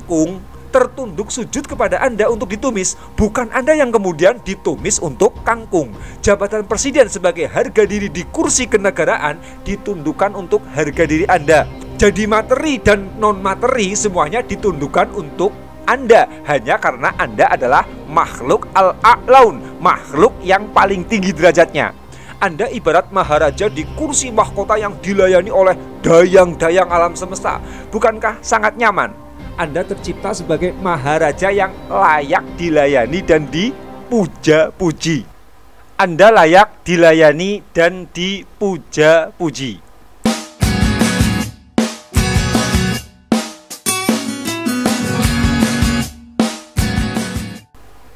kangkung tertunduk sujud kepada Anda untuk ditumis, bukan Anda yang kemudian ditumis untuk kangkung. Jabatan presiden sebagai harga diri di kursi kenegaraan ditundukkan untuk harga diri Anda. Jadi materi dan non-materi semuanya ditundukkan untuk Anda, hanya karena Anda adalah makhluk al-a'laun, makhluk yang paling tinggi derajatnya. Anda ibarat maharaja di kursi mahkota yang dilayani oleh dayang-dayang alam semesta. Bukankah sangat nyaman? Anda tercipta sebagai maharaja yang layak dilayani dan dipuja-puji. Anda layak dilayani dan dipuja-puji.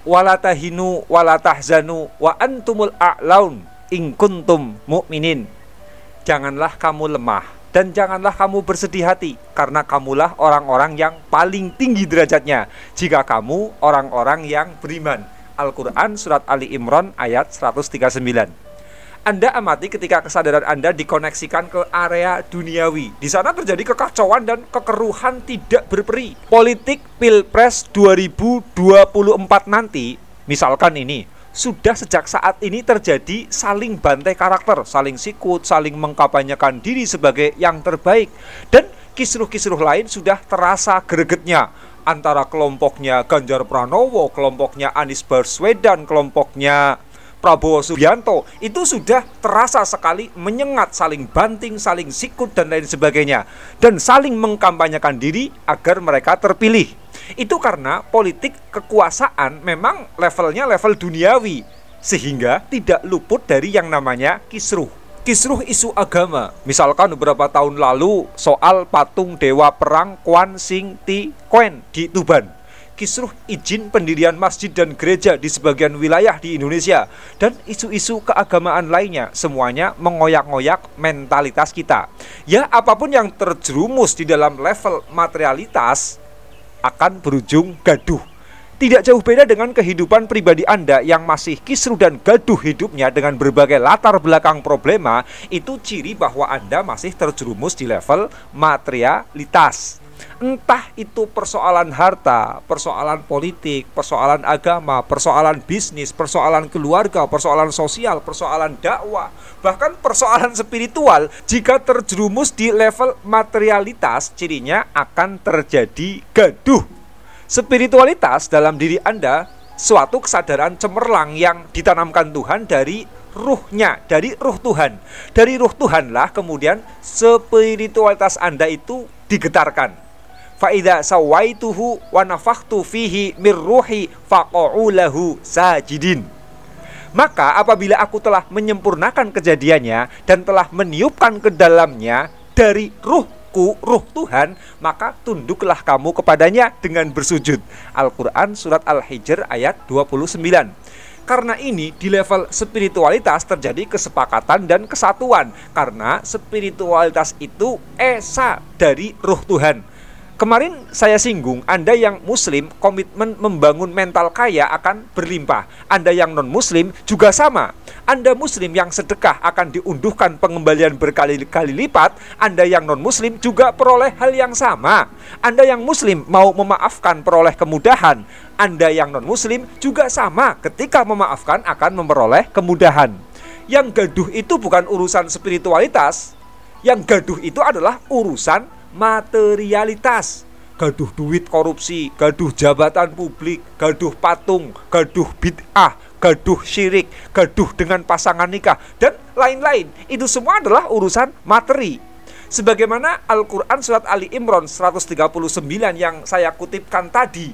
Wala tahinu wala tahzanu wa antumul a'laun in kuntum mu'minin. Janganlah kamu lemah dan janganlah kamu bersedih hati, karena kamulah orang-orang yang paling tinggi derajatnya jika kamu orang-orang yang beriman. Al-Quran Surat Ali Imran ayat 139. Anda amati ketika kesadaran Anda dikoneksikan ke area duniawi. Di sana terjadi kekacauan dan kekeruhan tidak berperi. Politik Pilpres 2024 nanti, misalkan ini, sudah sejak saat ini terjadi saling bantai karakter, saling sikut, saling mengkampanyekan diri sebagai yang terbaik. Dan kisruh-kisruh lain sudah terasa gregetnya antara kelompoknya Ganjar Pranowo, kelompoknya Anies Baswedan, kelompoknya Prabowo Subianto. Itu sudah terasa sekali menyengat, saling banting, saling sikut dan lain sebagainya, dan saling mengkampanyekan diri agar mereka terpilih. Itu karena politik kekuasaan memang levelnya level duniawi, sehingga tidak luput dari yang namanya kisruh. Kisruh isu agama, misalkan beberapa tahun lalu soal patung dewa perang Kwan Sing Ti Kuen di Tuban, kisruh izin pendirian masjid dan gereja di sebagian wilayah di Indonesia, dan isu-isu keagamaan lainnya, semuanya mengoyak-ngoyak mentalitas kita. Ya, apapun yang terjerumus di dalam level materialitas akan berujung gaduh. Tidak jauh beda dengan kehidupan pribadi Anda yang masih kisruh dan gaduh hidupnya dengan berbagai latar belakang problema. Itu ciri bahwa Anda masih terjerumus di level materialitas. Entah itu persoalan harta, persoalan politik, persoalan agama, persoalan bisnis, persoalan keluarga, persoalan sosial, persoalan dakwah, bahkan persoalan spiritual. Jika terjerumus di level materialitas, cirinya akan terjadi gaduh. Spiritualitas dalam diri Anda suatu kesadaran cemerlang yang ditanamkan Tuhan dari ruhnya, dari ruh Tuhan. Dari ruh Tuhanlah kemudian spiritualitas Anda itu digetarkan. Fa'idha sawaituhu wa nafakhtu fihi mir ruhi faqa'u lahu sajidin. Maka apabila aku telah menyempurnakan kejadiannya dan telah meniupkan ke dalamnya dari ruhku, ruh Tuhan, maka tunduklah kamu kepadanya dengan bersujud. Al-Quran Surat Al-Hijr ayat 29. Karena ini di level spiritualitas terjadi kesepakatan dan kesatuan, karena spiritualitas itu esa dari ruh Tuhan. Kemarin saya singgung, Anda yang muslim komitmen membangun mental kaya akan berlimpah. Anda yang non-muslim juga sama. Anda muslim yang sedekah akan diunduhkan pengembalian berkali-kali lipat. Anda yang non-muslim juga peroleh hal yang sama. Anda yang muslim mau memaafkan peroleh kemudahan. Anda yang non-muslim juga sama, ketika memaafkan akan memperoleh kemudahan. Yang gaduh itu bukan urusan spiritualitas. Yang gaduh itu adalah urusan materialitas. Gaduh duit korupsi, gaduh jabatan publik, gaduh patung, gaduh bid'ah, gaduh syirik, gaduh dengan pasangan nikah, dan lain-lain. Itu semua adalah urusan materi. Sebagaimana Al-Quran Surat Ali Imran 139 yang saya kutipkan tadi,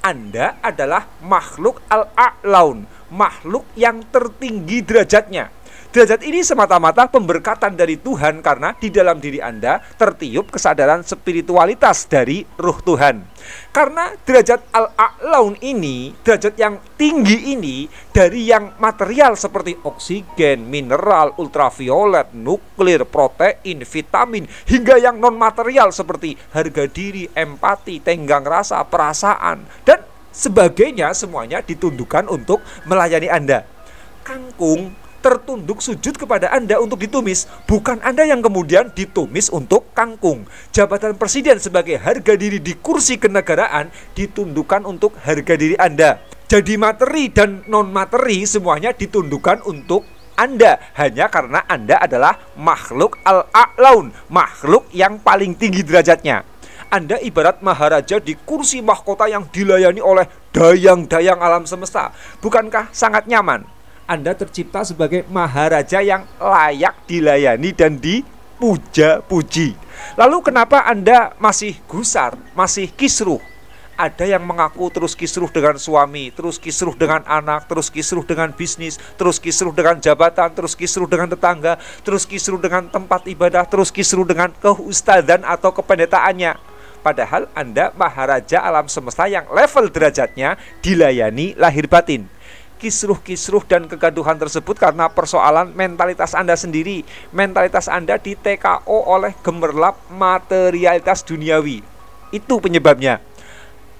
Anda adalah makhluk al-a'laun, makhluk yang tertinggi derajatnya. Derajat ini semata-mata pemberkatan dari Tuhan karena di dalam diri Anda tertiup kesadaran spiritualitas dari ruh Tuhan. Karena derajat al-a'laun ini, derajat yang tinggi ini, dari yang material seperti oksigen, mineral, ultraviolet, nuklir, protein, vitamin, hingga yang non-material seperti harga diri, empati, tenggang rasa, perasaan, dan sebagainya, semuanya ditundukkan untuk melayani Anda. Kangkung tertunduk sujud kepada Anda untuk ditumis, bukan Anda yang kemudian ditumis untuk kangkung. Jabatan presiden sebagai harga diri di kursi kenegaraan ditundukkan untuk harga diri Anda. Jadi materi dan non-materi semuanya ditundukkan untuk Anda, hanya karena Anda adalah makhluk al-a'laun, makhluk yang paling tinggi derajatnya. Anda ibarat maharaja di kursi mahkota yang dilayani oleh dayang-dayang alam semesta. Bukankah sangat nyaman? Anda tercipta sebagai maharaja yang layak dilayani dan dipuja-puji. Lalu kenapa Anda masih gusar, masih kisruh? Ada yang mengaku terus kisruh dengan suami, terus kisruh dengan anak, terus kisruh dengan bisnis, terus kisruh dengan jabatan, terus kisruh dengan tetangga, terus kisruh dengan tempat ibadah, terus kisruh dengan keustadan atau kependetaannya. Padahal Anda maharaja alam semesta yang level derajatnya dilayani lahir batin. Kisruh-kisruh dan kegaduhan tersebut karena persoalan mentalitas Anda sendiri. Mentalitas Anda di TKO oleh gemerlap materialitas duniawi. Itu penyebabnya.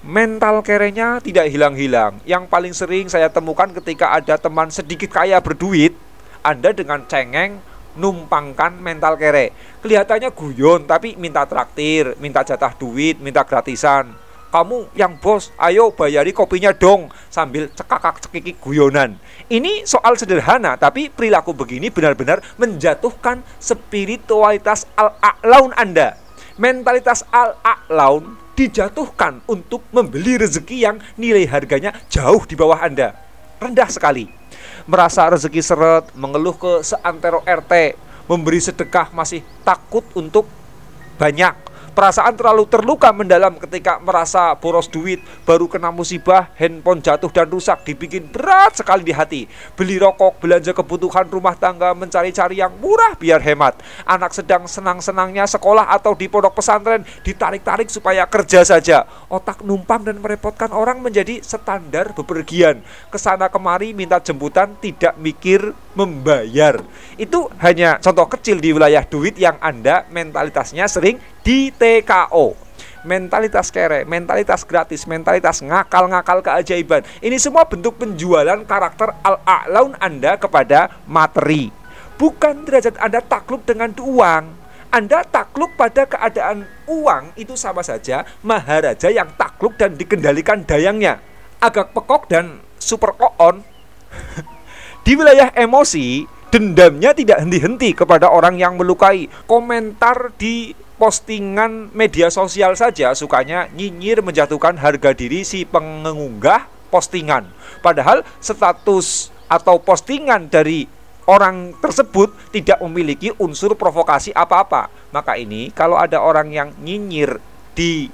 Mental kerenya tidak hilang-hilang. Yang paling sering saya temukan ketika ada teman sedikit kaya berduit, Anda dengan cengeng numpangkan mental kere. Kelihatannya guyon tapi minta traktir, minta jatah duit, minta gratisan. Kamu yang bos, ayo bayari kopinya dong, sambil cekakak-cekiki guyonan. Ini soal sederhana, tapi perilaku begini benar-benar menjatuhkan spiritualitas al-a'laun Anda. Mentalitas al-a'laun dijatuhkan untuk membeli rezeki yang nilai harganya jauh di bawah Anda. Rendah sekali. Merasa rezeki seret, mengeluh ke seantero RT, memberi sedekah masih takut untuk banyak. Perasaan terlalu terluka mendalam ketika merasa boros duit, baru kena musibah, handphone jatuh dan rusak, dibikin berat sekali di hati. Beli rokok, belanja kebutuhan rumah tangga, mencari-cari yang murah biar hemat. Anak sedang senang-senangnya sekolah atau di pondok pesantren, ditarik-tarik supaya kerja saja. Otak numpang dan merepotkan orang menjadi standar bepergian. Kesana kemari minta jemputan, tidak mikir membayar. Itu hanya contoh kecil di wilayah duit yang Anda mentalitasnya sering di TKO. Mentalitas kere, mentalitas gratis, mentalitas ngakal-ngakal keajaiban. Ini semua bentuk penjualan karakter al-a'laun Anda kepada materi. Bukan derajat Anda takluk dengan uang. Anda takluk pada keadaan uang, itu sama saja maharaja yang takluk dan dikendalikan dayangnya. Agak pekok dan super on. Di wilayah emosi, dendamnya tidak henti-henti kepada orang yang melukai. Komentar di postingan media sosial saja sukanya nyinyir menjatuhkan harga diri si pengunggah postingan. Padahal status atau postingan dari orang tersebut tidak memiliki unsur provokasi apa-apa. Maka ini kalau ada orang yang nyinyir di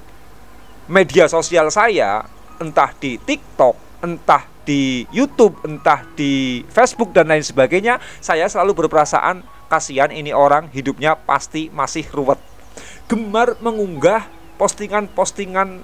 media sosial saya, entah di TikTok, entah di YouTube, entah di Facebook dan lain sebagainya, saya selalu berperasaan kasihan ini orang hidupnya pasti masih ruwet. Gemar mengunggah postingan-postingan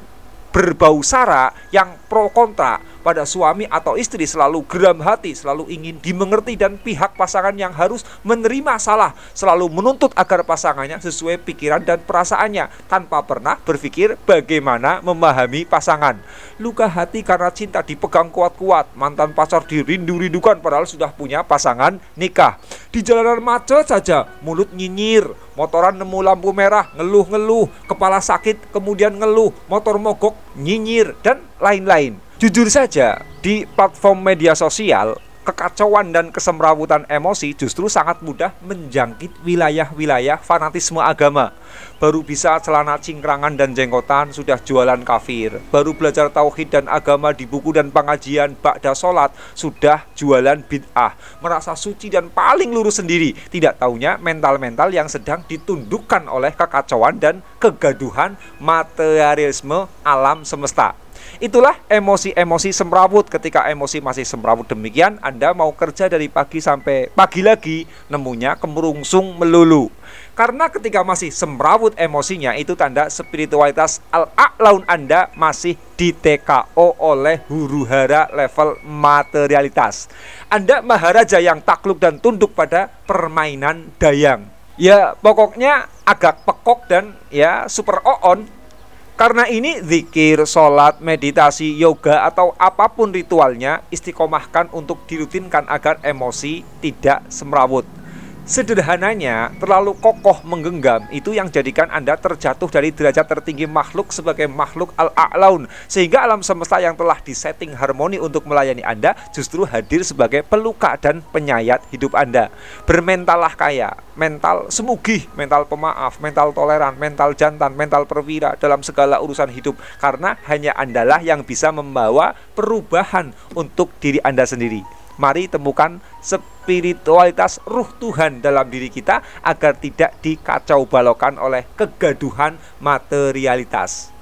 berbau sara yang pro kontra pada suami atau istri, selalu geram hati, selalu ingin dimengerti, dan pihak pasangan yang harus menerima salah selalu menuntut agar pasangannya sesuai pikiran dan perasaannya tanpa pernah berpikir bagaimana memahami pasangan. Luka hati karena cinta dipegang kuat-kuat, mantan pacar dirindu-rindukan padahal sudah punya pasangan nikah. Di jalanan macet saja mulut nyinyir, motoran nemu lampu merah ngeluh-ngeluh, kepala sakit kemudian ngeluh, motor mogok nyinyir, dan lain-lain. Jujur saja, di platform media sosial, kekacauan dan kesemrawutan emosi justru sangat mudah menjangkit wilayah-wilayah fanatisme agama. Baru bisa celana cingkrangan dan jenggotan sudah jualan kafir. Baru belajar tauhid dan agama di buku dan pengajian ba'da sholat sudah jualan bid'ah. Merasa suci dan paling lurus sendiri. Tidak taunya mental-mental yang sedang ditundukkan oleh kekacauan dan kegaduhan materialisme alam semesta. Itulah emosi-emosi semrawut. Ketika emosi masih semrawut demikian, Anda mau kerja dari pagi sampai pagi lagi, nemunya kemerungsung melulu. Karena ketika masih semrawut emosinya, itu tanda spiritualitas al-a'laun Anda masih di TKO oleh huru-hara level materialitas. Anda maharaja yang takluk dan tunduk pada permainan dayang. Ya pokoknya agak pekok dan ya super on. Karena ini zikir, sholat, meditasi, yoga, atau apapun ritualnya, istiqomahkan untuk dirutinkan agar emosi tidak semrawut. Sederhananya, terlalu kokoh menggenggam itu yang jadikan Anda terjatuh dari derajat tertinggi makhluk sebagai makhluk al-a'laun, sehingga alam semesta yang telah disetting harmoni untuk melayani Anda justru hadir sebagai peluka dan penyayat hidup Anda. Bermentallah kaya, mental semugih, mental pemaaf, mental toleran, mental jantan, mental perwira dalam segala urusan hidup, karena hanya Andalah yang bisa membawa perubahan untuk diri Anda sendiri. Mari temukan spiritualitas ruh Tuhan dalam diri kita agar tidak dikacau balokkan oleh kegaduhan materialitas.